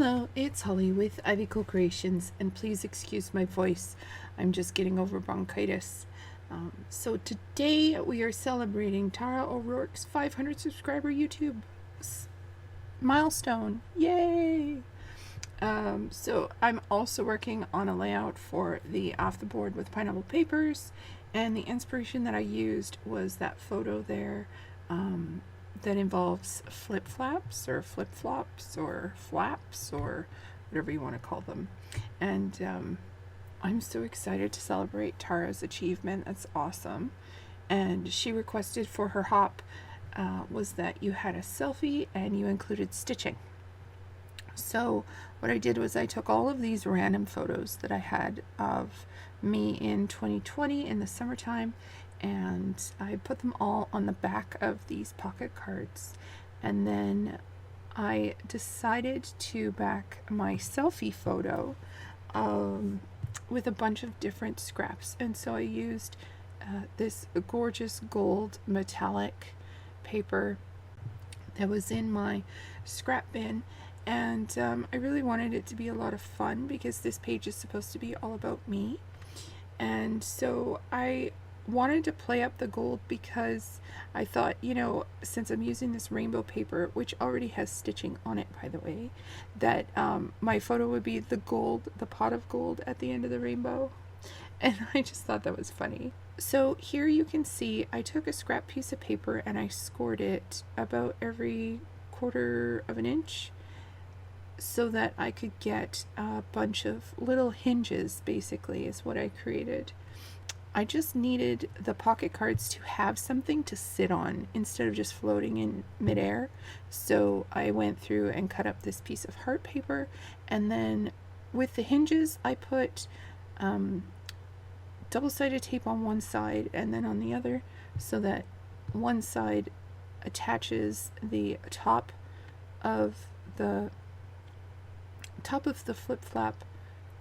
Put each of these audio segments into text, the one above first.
Hello, it's Holly with Ivy Co Creations, and please excuse my voice. I'm just getting over bronchitis. So today we are celebrating Tara O'Rourke's 500 subscriber YouTube milestone. Yay! So I'm also working on a layout for the Off the Board with Pineapple Papers, and the inspiration that I used was that photo there. That involves flip-flaps or flip-flops or flaps or whatever you want to call them. And I'm so excited to celebrate Tara's achievement. That's awesome. And she requested for her hop was that you had a selfie and you included stitching. So what I did was I took all of these random photos that I had of me in 2020 in the summertime, and I put them all on the back of these pocket cards. And then I decided to back my selfie photo with a bunch of different scraps. And so I used this gorgeous gold metallic paper that was in my scrap bin. And I really wanted it to be a lot of fun because this page is supposed to be all about me. And so I wanted to play up the gold because I thought, since I'm using this rainbow paper, which already has stitching on it, by the way, that my photo would be the gold, the pot of gold at the end of the rainbow. And I just thought that was funny. So here you can see I took a scrap piece of paper and I scored it about every 1/4 of an inch so that I could get a bunch of little hinges, basically, is what I created. I just needed the pocket cards to have something to sit on instead of just floating in midair. So I went through and cut up this piece of heart paper, and then with the hinges I put double-sided tape on one side and then on the other, so that one side attaches the top of the flip-flap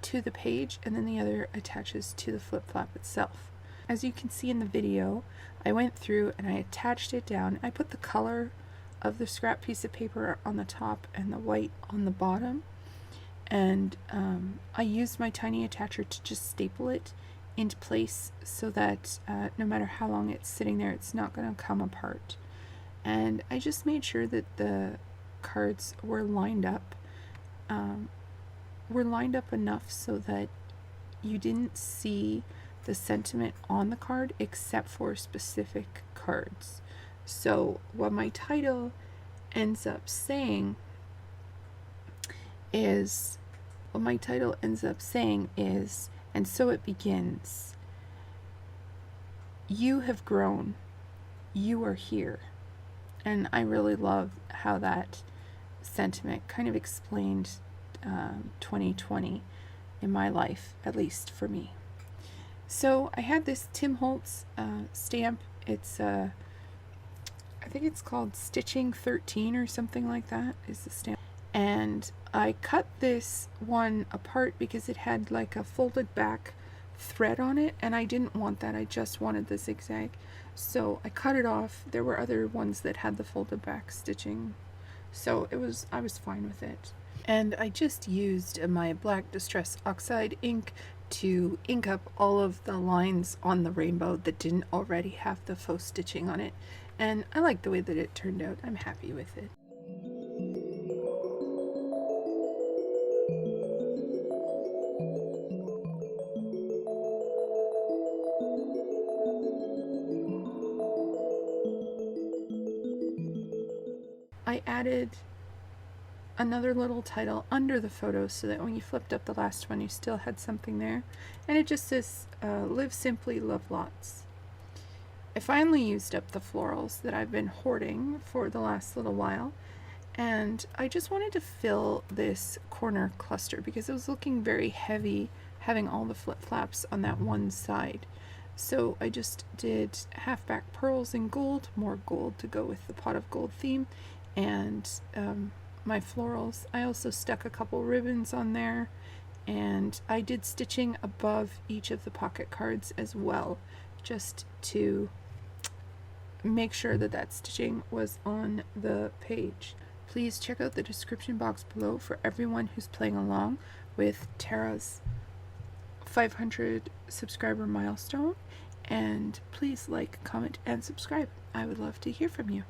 to the page, and then the other attaches to the flip-flap itself. As you can see in the video, I went through and I attached it down. I put the color of the scrap piece of paper on the top and the white on the bottom, and I used my tiny attacher to just staple it into place so that no matter how long it's sitting there, it's not going to come apart. And I just made sure that the cards were lined up enough so that you didn't see the sentiment on the card except for specific cards. So what my title ends up saying is, and so it begins. You have grown. You are here. And I really love how that sentiment kind of explained 2020 in my life, at least for me. So I had this Tim Holtz stamp. It's I think it's called Stitching 13 or something like that is the stamp. And I cut this one apart because it had like a folded back thread on it, and I didn't want that. I just wanted the zigzag. So I cut it off. There were other ones that had the folded back stitching, so I was fine with it. And I just used my black Distress Oxide ink to ink up all of the lines on the rainbow that didn't already have the faux stitching on it. And I like the way that it turned out. I'm happy with it. I added another little title under the photo so that when you flipped up the last one you still had something there, and it just says live simply, love lots. I finally used up the florals that I've been hoarding for the last little while, and I just wanted to fill this corner cluster because it was looking very heavy having all the flip-flaps on that one side. So I just did half-back pearls in gold, more gold to go with the pot of gold theme, and my florals. I also stuck a couple ribbons on there, and I did stitching above each of the pocket cards as well, just to make sure that that stitching was on the page. Please check out the description box below for everyone who's playing along with Tara's 500 subscriber milestone, and please like, comment, and subscribe. I would love to hear from you.